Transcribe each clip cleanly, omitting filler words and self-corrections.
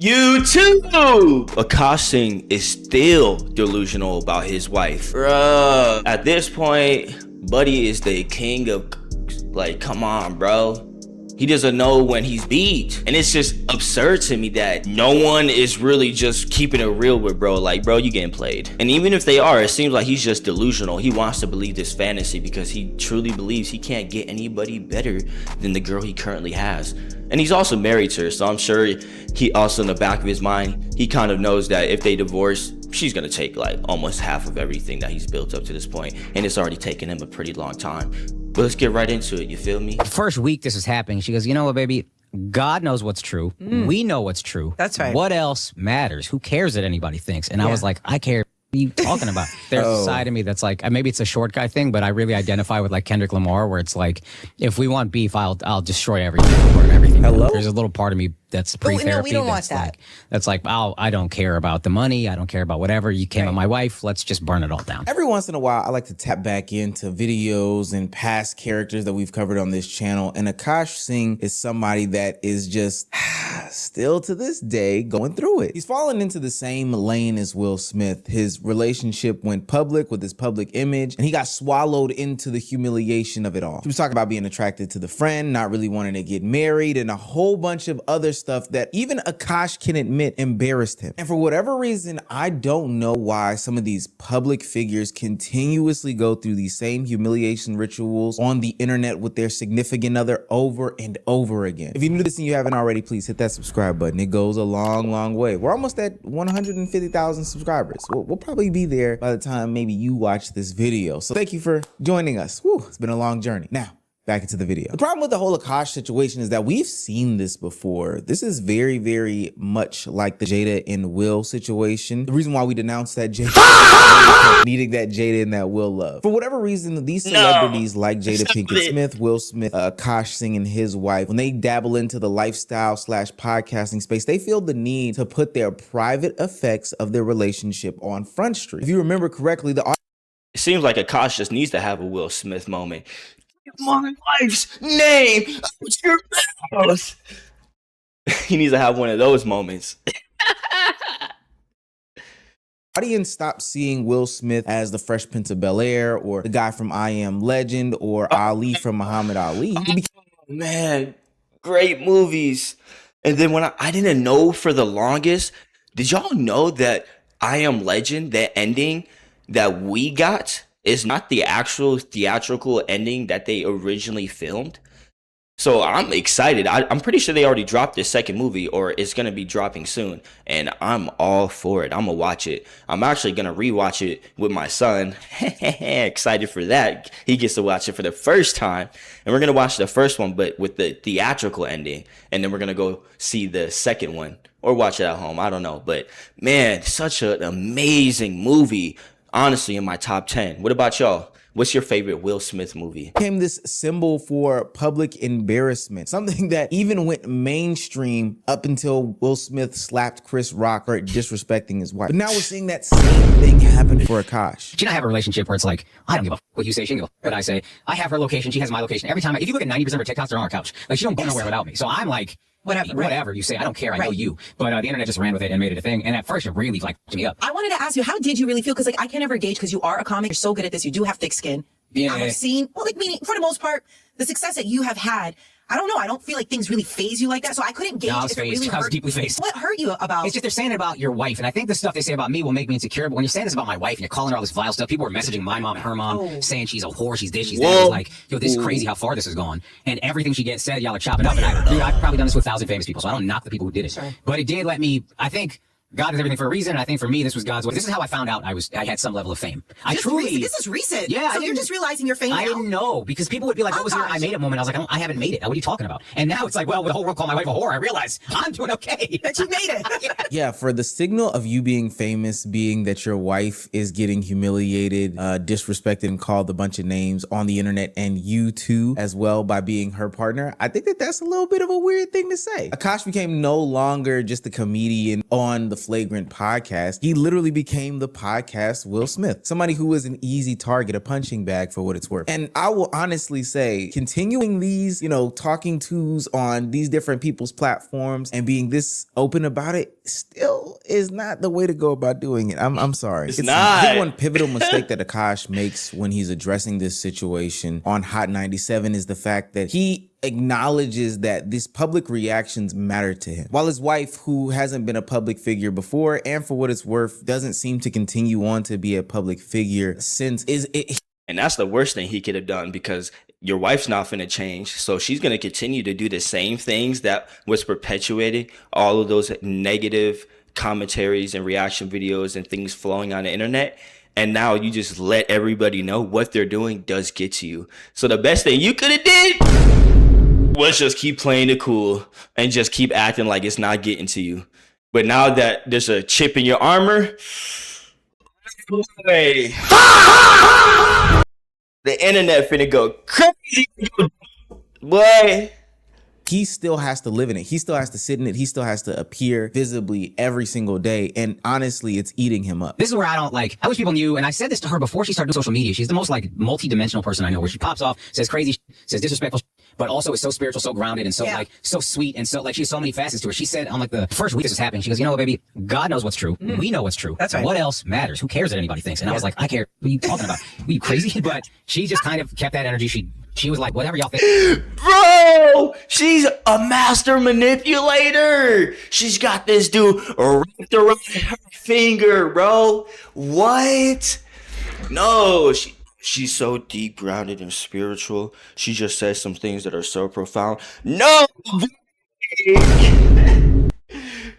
YouTube! Akaash Singh is still delusional about his wife. Bruh. At this point, Buddy is the king of, like, come on, bro. He doesn't know when he's beat. And it's just absurd to me that no one is really just keeping it real with bro. Like, bro, you getting played. And even if they are, it seems like he's just delusional. He wants to believe this fantasy because he truly believes he can't get anybody better than the girl he currently has. And he's also married to her, so I'm sure he also in the back of his mind, he kind of knows that if they divorce, she's gonna take like almost half of everything that he's built up to this point, and it's already taken him a pretty long time. But let's get right into it, you feel me? First week this is happening, she goes, you know what, baby? God knows what's true. We know what's true. That's right. What else matters? Who cares what anybody thinks? And I was like, I care. What are you talking about? There's a side of me that's like, maybe it's a short guy thing, but I really identify with like Kendrick Lamar, where it's like, if we want beef, I'll destroy everything. Hello? There's a little part of me that's pre-therapy. No, we don't want that. That's like, I don't care about the money. I don't care about whatever. You came at my wife. Let's just burn it all down. Every once in a while, I like to tap back into videos and past characters that we've covered on this channel. And Akaash Singh is somebody that is just still to this day going through it. He's fallen into the same lane as Will Smith. His relationship went public with his public image, and he got swallowed into the humiliation of it all. He was talking about being attracted to the friend, not really wanting to get married, and a whole bunch of other stuff that even Akaash can admit embarrassed him. And for whatever reason, I don't know why some of these public figures continuously go through these same humiliation rituals on the internet with their significant other over and over again. If you're new to this and you haven't already, please hit that subscribe button. It goes a long, long way. We're almost at 150,000 subscribers. We'll probably be there by the time maybe you watch this video. So thank you for joining us. Whew, it's been a long journey. Now, back into the video. The problem with the whole Akaash situation is that we've seen this before. This is very, very much like the Jada and Will situation. The reason why we denounced that Jada needing that Jada and that Will love. For whatever reason, these celebrities like Jada Pinkett Smith, Will Smith, Akaash Singh and his wife, when they dabble into the lifestyle / podcasting space, they feel the need to put their private effects of their relationship on Front Street. If you remember correctly, it seems like Akaash just needs to have a Will Smith moment. My wife's name out your mouth. He needs to have one of those moments. audience stopped seeing Will Smith as the Fresh Prince of Bel-Air or the guy from I Am Legend or Ali from Muhammad Ali. Man, great movies. And then when I didn't know for the longest, did y'all know that I Am Legend, that ending that we got, is not the actual theatrical ending that they originally filmed? So I'm excited. I'm pretty sure they already dropped the second movie, or it's going to be dropping soon. And I'm all for it. I'm going to watch it. I'm actually going to rewatch it with my son. Excited for that. He gets to watch it for the first time. And we're going to watch the first one, but with the theatrical ending. And then we're going to go see the second one or watch it at home. I don't know. But man, such an amazing movie. Honestly, in my top 10. What about y'all? What's your favorite Will Smith movie? Became this symbol for public embarrassment, something that even went mainstream up until Will Smith slapped Chris Rock for disrespecting his wife. But now we're seeing that same thing happen for Akaash. She and I have a relationship where it's like, I don't give a f what you say, she can go what I say. I have her location, she has my location. Every time, if you look at 90% of her TikToks, they're on our couch. Like, she don't go nowhere without me. So I'm like, whatever you say, I don't care, I know you. But the internet just ran with it and made it a thing. And at first, it really like me up. I wanted to ask you, how did you really feel? Because like I can never gauge, because you are a comic, you're so good at this, you do have thick skin. Yeah. I've seen, well, like meaning for the most part, the success that you have had. I don't know. I don't feel like things really phase you like that. So I couldn't gauge. No, I was if it phased. really I was hurt. deeply phased. What hurt you about? It's just they're saying it about your wife. And I think the stuff they say about me will make me insecure. But when you're saying this about my wife and you're calling her all this vile stuff, people are messaging my mom and her mom saying she's a whore, she's this, she's that. It's like, yo, this is crazy how far this has gone. And everything she gets said, y'all are chopping up. And I've probably done this with 1,000 famous people. So I don't knock the people who did it. Sure. But it did let me, I think, God does everything for a reason, and I think for me, this was God's way. This is how I found out I had some level of fame. This is recent. Yeah. So you're just realizing your fame now? I didn't know, because people would be like, what was your I made it moment? I was like, I haven't made it. What are you talking about? And now it's like, well, the whole world called my wife a whore. I realize I'm doing okay. That you made it. Yeah, for the signal of you being famous being that your wife is getting humiliated, disrespected, and called a bunch of names on the internet, and you too as well by being her partner, I think that's a little bit of a weird thing to say. Akaash became no longer just a comedian on the flagrant podcast, he literally became the podcast Will Smith, somebody who was an easy target, a punching bag for what it's worth. And I will honestly say, continuing these, talking tos on these different people's platforms and being this open about it still is not the way to go about doing it. I'm sorry. It's not. I think one pivotal mistake that Akaash makes when he's addressing this situation on Hot 97 is the fact that he acknowledges that these public reactions matter to him. While his wife, who hasn't been a public figure before and for what it's worth, doesn't seem to continue on to be a public figure since and that's the worst thing he could have done, because your wife's not finna change. So she's gonna continue to do the same things that was perpetuating all of those negative commentaries and reaction videos and things flowing on the internet. And now you just let everybody know what they're doing does get to you. So the best thing you could have did was just keep playing it cool and just keep acting like it's not getting to you. But now that there's a chip in your armor, boy, the internet finna go crazy, boy. He still has to live in it. He still has to sit in it. He still has to appear visibly every single day. And honestly, it's eating him up. This is where I don't like, I wish people knew, and I said this to her before she started doing social media. She's the most like multi-dimensional person I know, where she pops off, says crazy, says disrespectful, but also is so spiritual, so grounded, and so like, so sweet, and so like, she has so many facets to her. She said on like the first week this was happening, she goes, you know what, baby, God knows what's true. We know what's true. That's right. What else matters? Who cares what anybody thinks? And I was like, I care. What are you talking about? Were you crazy? But she just kind of kept that energy. She was like, whatever y'all think. Bro, she's a master manipulator. She's got this dude wrapped around her finger, bro. What? No, she's so deep grounded and spiritual. She just says some things that are so profound. No.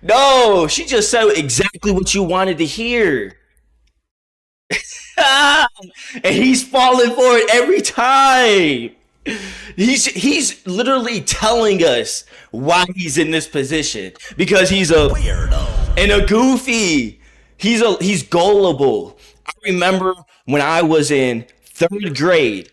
No, she just said exactly what you wanted to hear. And he's falling for it every time. He's literally telling us why he's in this position, because he's a weirdo and a goofy. He's gullible. I remember when I was in 3rd grade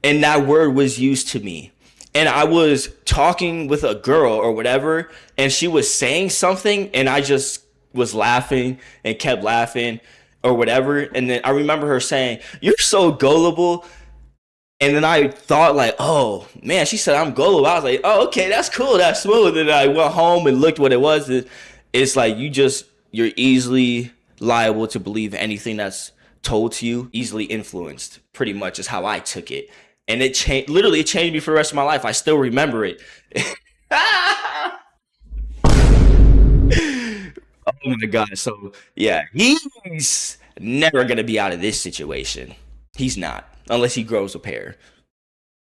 and that word was used to me, and I was talking with a girl or whatever, and she was saying something and I just was laughing and kept laughing or whatever. And then I remember her saying, "You're so gullible." And then I thought like, oh man, she said I'm gullible. I was like, oh, okay, that's cool, that's smooth. And then I went home and looked what it was. It's like you're easily liable to believe anything that's told to you, easily influenced, pretty much is how I took it. And it changed me for the rest of my life. I still remember it. Oh my God. So yeah, he's never gonna be out of this situation. He's not, unless he grows a pair.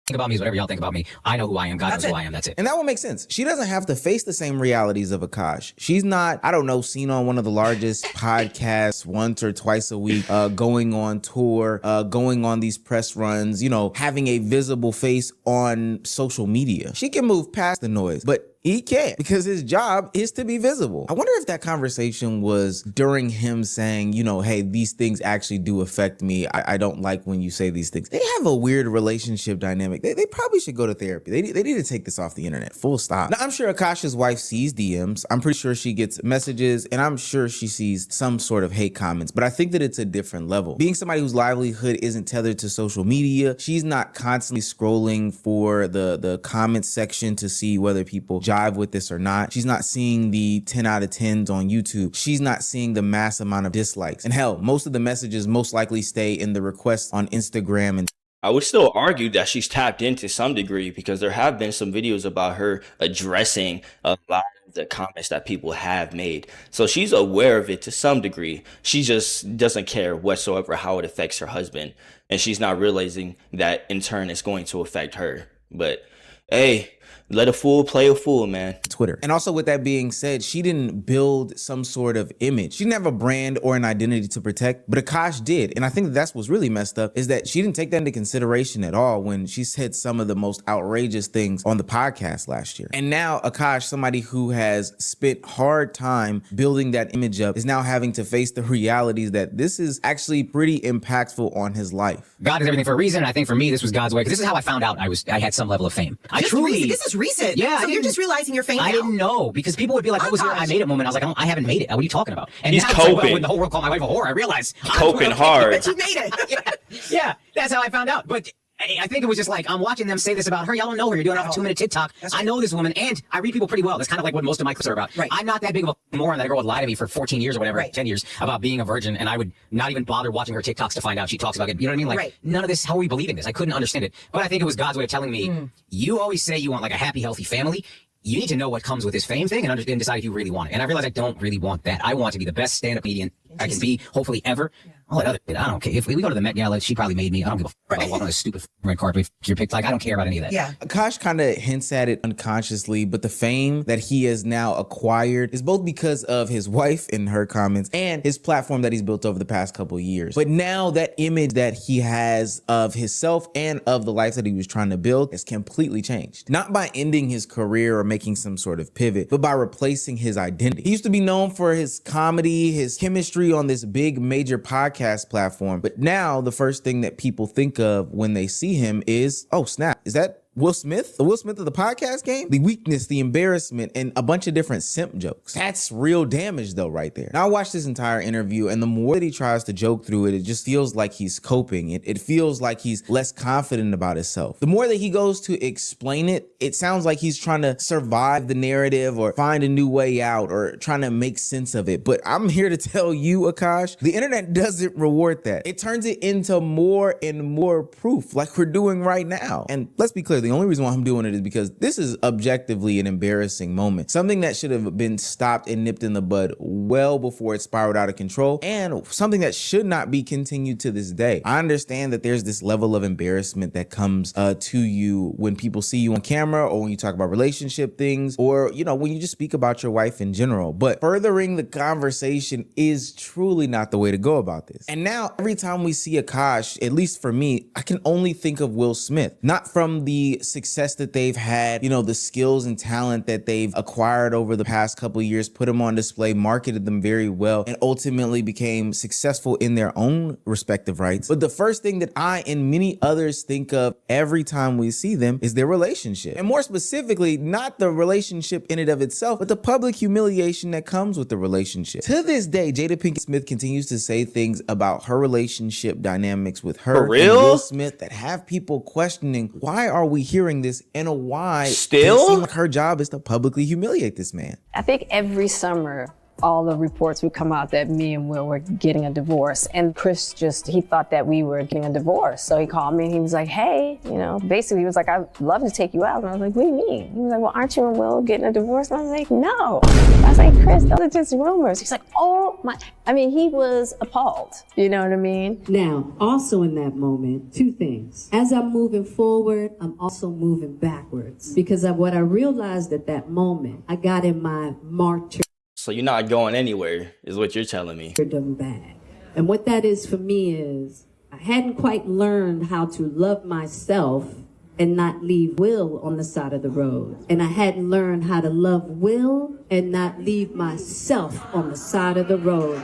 Think about me is whatever y'all think about me. I know who I am. God knows who I am. That's it. And that would make sense. She doesn't have to face the same realities of Akaash. She's not, I don't know, seen on one of the largest podcasts once or twice a week, going on tour, going on these press runs, having a visible face on social media. She can move past the noise, but he can't, because his job is to be visible. I wonder if that conversation was during him saying, hey, these things actually do affect me. I don't like when you say these things. They have a weird relationship dynamic. They probably should go to therapy. They need to take this off the internet, full stop. Now, I'm sure Akaash's wife sees DMs. I'm pretty sure she gets messages, and I'm sure she sees some sort of hate comments, but I think that it's a different level. Being somebody whose livelihood isn't tethered to social media, she's not constantly scrolling for the comment section to see whether people jive with this or not. She's not seeing the 10 out of 10s on YouTube. She's not seeing the mass amount of dislikes. And hell, most of the messages most likely stay in the requests on Instagram. And I would still argue that she's tapped in to some degree, because there have been some videos about her addressing a lot of the comments that people have made. So she's aware of it to some degree. She just doesn't care whatsoever how it affects her husband. And she's not realizing that in turn it's going to affect her. But hey, let a fool play a fool, man. Twitter. And also, with that being said, she didn't build some sort of image. She didn't have a brand or an identity to protect, but Akaash did. And I think that's what's really messed up, is that she didn't take that into consideration at all when she said some of the most outrageous things on the podcast last year. And now Akaash, somebody who has spent hard time building that image up, is now having to face the realities that this is actually pretty impactful on his life. God is everything for a reason. And I think for me, this was God's way, because this is how I found out I had some level of fame. This is recent. Yeah, So you're just realizing you're famous. I didn't know because people would be like, "What was your I made it moment?" I was like, "I haven't made it. What are you talking about?" And He's now it's like, coping. when the whole world called my wife a whore, I realized Coping hard. But you made it. yeah, that's how I found out. But I think it was just like, I'm watching them say this about her. Y'all don't know her. You're doing it off a 2-minute TikTok. Right. I know this woman, and I read people pretty well. That's kind of like what most of my clips are about. Right. I'm not that big of a moron that a girl would lie to me for 14 years or whatever, 10 years, about being a virgin, and I would not even bother watching her TikToks to find out she talks about it. You know what I mean? Like, none of this, how are we believing this? I couldn't understand it. But I think it was God's way of telling me, you always say you want like a happy, healthy family. You need to know what comes with this fame thing and understand and decide if you really want it. And I realized I don't really want that. I want to be the best stand-up comedian I can be, hopefully ever. All that other shit, I don't care. If we go to the Met Gala, she probably made me. I don't give a fuck about walking on this stupid red carpet. If you're picked, like, I don't care about any of that. Yeah. Akaash kind of hints at it unconsciously, but the fame that he has now acquired is both because of his wife in her comments and his platform that he's built over the past couple of years. But now that image that he has of himself and of the life that he was trying to build has completely changed. Not by ending his career or making some sort of pivot, but by replacing his identity. He used to be known for his comedy, his chemistry on this big major podcast platform. But now the first thing that people think of when they see him is, oh snap, is that Will Smith? The Will Smith of the podcast game? The weakness, the embarrassment, and a bunch of different simp jokes. That's real damage though right there. Now I watched this entire interview, and the more that he tries to joke through it, it just feels like he's coping. It feels like he's less confident about himself. The more that he goes to explain it, it sounds like he's trying to survive the narrative or find a new way out or trying to make sense of it. But I'm here to tell you, Akaash, the internet doesn't reward that. It turns it into more and more proof like we're doing right now. And let's be clear, the only reason why I'm doing it is because this is objectively an embarrassing moment. Something that should have been stopped and nipped in the bud well before it spiraled out of control, and something that should not be continued to this day. I understand that there's this level of embarrassment that comes to you when people see you on camera or when you talk about relationship things or, you know, when you just speak about your wife in general. But furthering the conversation is truly not the way to go about this. And now every time we see Akaash, at least for me, I can only think of Will Smith, not from the success that they've had, you know, the skills and talent that they've acquired over the past couple of years, put them on display, marketed them very well, and ultimately became successful in their own respective rights. But the first thing that I and many others think of every time we see them is their relationship. And more specifically, not the relationship in and of itself, but the public humiliation that comes with the relationship. To this day, Jada Pinkett Smith continues to say things about her relationship dynamics with her and Will Smith that have people questioning, why are we hearing this and why still it seems like her job is to publicly humiliate this man? I think every summer all the reports would come out that me and Will were getting a divorce. And Chris he thought that we were getting a divorce. So he called me and he was like, hey, you know, basically he was like, I'd love to take you out. And I was like, what do you mean? He was like, well, aren't you and Will getting a divorce? And I was like, no. I was like, Chris, those are just rumors. He's like, oh my, I mean, he was appalled. You know what I mean? Now, also in that moment, two things. As I'm moving forward, I'm also moving backwards. Because of what I realized at that moment, I got in my martyr. So you're not going anywhere, is what you're telling me. Bag. And what that is for me is, I hadn't quite learned how to love myself and not leave Will on the side of the road. And I hadn't learned how to love Will and not leave myself on the side of the road.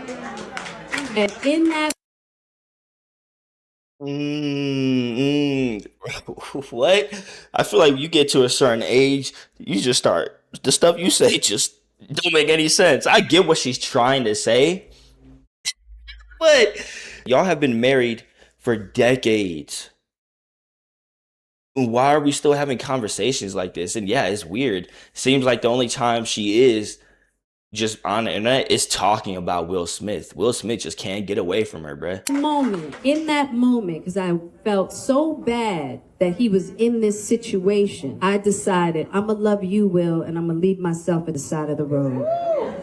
And in that What? I feel like you get to a certain age, you just start, the stuff you say just don't make any sense. I get what she's trying to say, but y'all have been married for decades. Why are we still having conversations like this? And yeah, it's weird. Seems like the only time she is just on the internet is talking about Will Smith. Will Smith just can't get away from her, bruh. In that moment, because I felt so bad that he was in this situation, I decided I'm gonna love you, Will, and I'm gonna leave myself at the side of the road.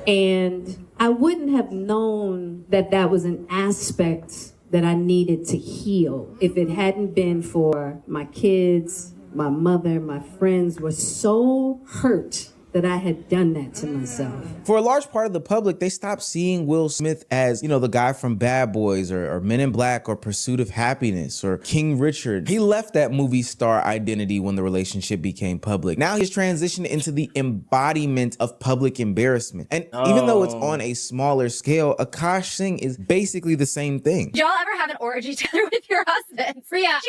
And I wouldn't have known that that was an aspect that I needed to heal if it hadn't been for my kids, my mother, my friends were so hurt that I had done that to myself. For a large part of the public, they stopped seeing Will Smith as, you know, the guy from Bad Boys or Men in Black or Pursuit of Happiness or King Richard. He left that movie star identity when the relationship became public. Now he's transitioned into the embodiment of public embarrassment. And even though it's on a smaller scale, Akaash Singh is basically the same thing. Did y'all ever have an orgy together with your husband? Yeah,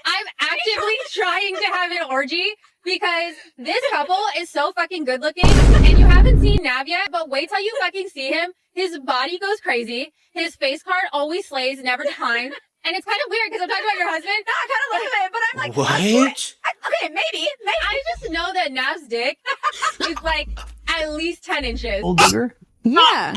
I'm actively trying to have an orgy because this couple is so fucking good looking, and you haven't seen Nav yet, but wait till you fucking see him. His body goes crazy. His face card always slays, never declines. And it's kind of weird because I'm talking about your husband. No, I kind of look at it, but I'm like, what? Okay, maybe. I just know that Nav's dick is like at least 10 inches. Old digger? Yeah.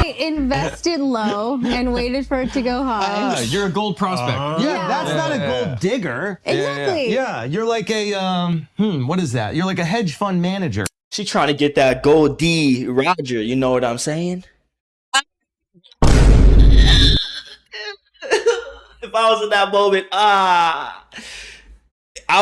I invested low and waited for it to go high. You're a gold prospect. Yeah, that's not a gold digger. Exactly. Yeah, you're like a, what is that? You're like a hedge fund manager. She trying to get that gold D Roger, you know what I'm saying? If I was in that moment, I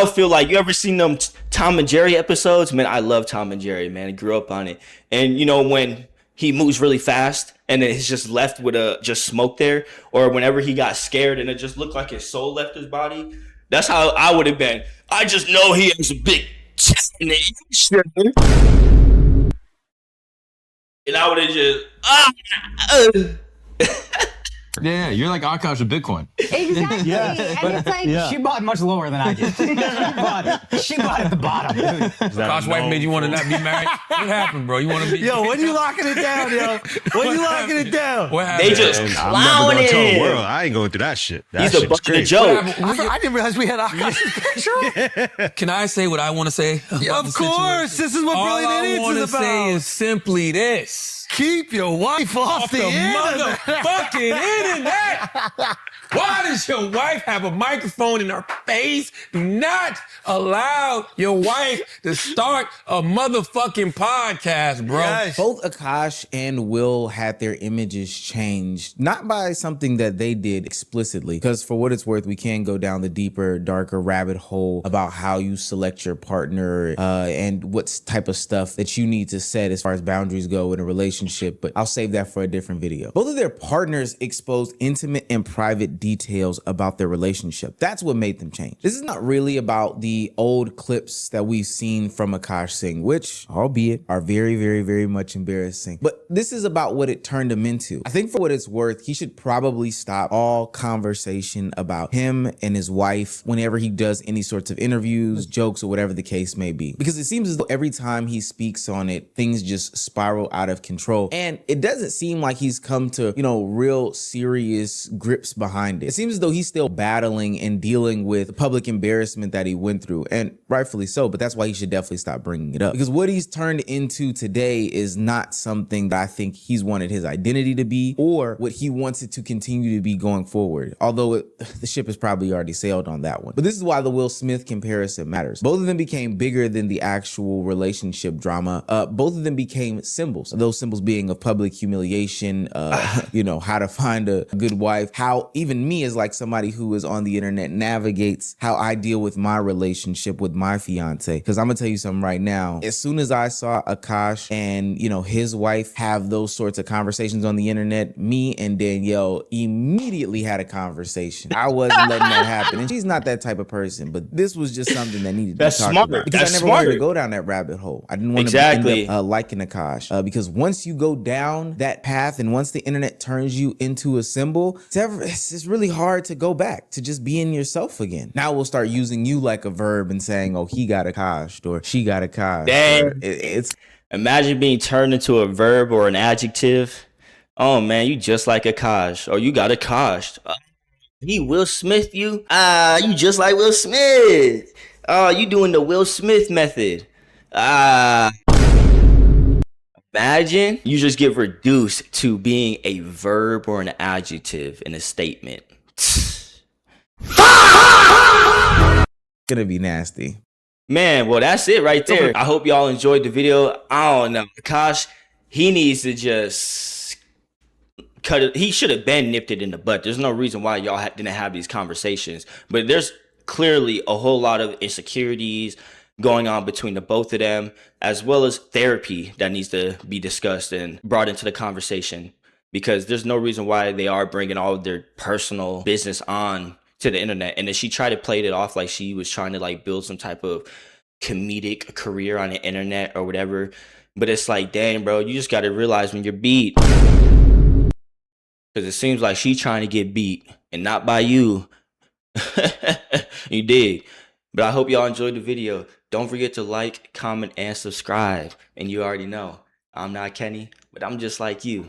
would feel like, you ever seen them Tom and Jerry episodes? Man, I love Tom and Jerry, man. I grew up on it. And you know, when he moves really fast and then he's just left with just smoke there, or whenever he got scared and it just looked like his soul left his body, that's how I would have been. I just know he has a big chest and I would have just Yeah, you're like Akaash with Bitcoin. Exactly. And it's like, She bought much lower than I did. She bought at the bottom. Akaash wife made you want to not be married? What happened, bro? You want to be? Yo, when you locking it down, yo? When you locking it down? What happened? they just I'm never clowning gonna tell the him. world. I ain't going through that shit. That He's a shit's bucket of crazy. joke. I didn't realize we had Akaash's picture. Can I say what I want to say? Of course, this is what All Brilliant I Idiots want to is say about. is simply this. Keep your wife off the internet. motherfucking internet. Why does your wife have a microphone in her face? Do not allow your wife to start a motherfucking podcast, bro. Yes. Both Akaash and Will had their images changed, not by something that they did explicitly, because for what it's worth, we can go down the deeper, darker rabbit hole about how you select your partner and what type of stuff that you need to set as far as boundaries go in a relationship, but I'll save that for a different video. Both of their partners exposed intimate and private details about their relationship. That's what made them change. This is not really about the old clips that we've seen from Akaash Singh, which, albeit, are very, very, very much embarrassing. But this is about what it turned him into. I think for what it's worth, he should probably stop all conversation about him and his wife whenever he does any sorts of interviews, jokes, or whatever the case may be. Because it seems as though every time he speaks on it, things just spiral out of control. And it doesn't seem like he's come to, real serious grips behind it. It seems as though he's still battling and dealing with the public embarrassment that he went through, and rightfully so, but that's why he should definitely stop bringing it up. Because what he's turned into today is not something that I think he's wanted his identity to be, or what he wants it to continue to be going forward. Although the ship has probably already sailed on that one. But this is why the Will Smith comparison matters. Both of them became bigger than the actual relationship drama. Both of them became symbols. Those symbols being of public humiliation, how to find a good wife, how even me as like somebody who is on the internet navigates how I deal with my relationship with my fiance. Because I'm gonna tell you something right now. As soon as I saw Akaash and his wife have those sorts of conversations on the internet, me and Danielle immediately had a conversation. I wasn't letting that happen, and she's not that type of person. But this was just something that needed to be talked about, because I never wanted to go down that rabbit hole. I didn't want to end up liking Akaash, because once you go down that path and once the internet turns you into a symbol, it's really hard to go back to just being yourself again. Now we'll start using you like a verb and saying, oh, he got Akaash or she got Akaash. Dang. Imagine being turned into a verb or an adjective. Oh man, you just like Akaash, or you got Akaash. He Will Smith you? You just like Will Smith. You doing the Will Smith method. Imagine you just get reduced to being a verb or an adjective in a statement. Gonna be nasty. Man, well, that's it right there. I hope y'all enjoyed the video. I don't know. Akaash, he needs to just cut it. He should have been nipped it in the butt. There's no reason why y'all didn't have these conversations. But there's clearly a whole lot of insecurities going on between the both of them, as well as therapy that needs to be discussed and brought into the conversation, because there's no reason why they are bringing all of their personal business on to the internet. And then she tried to play it off like she was trying to like build some type of comedic career on the internet or whatever. But it's like, dang, bro, you just got to realize when you're beat, because it seems like she's trying to get beat and not by you. You dig? But I hope y'all enjoyed the video. Don't forget to like, comment, and subscribe. And you already know, I'm not Kenny, but I'm just like you.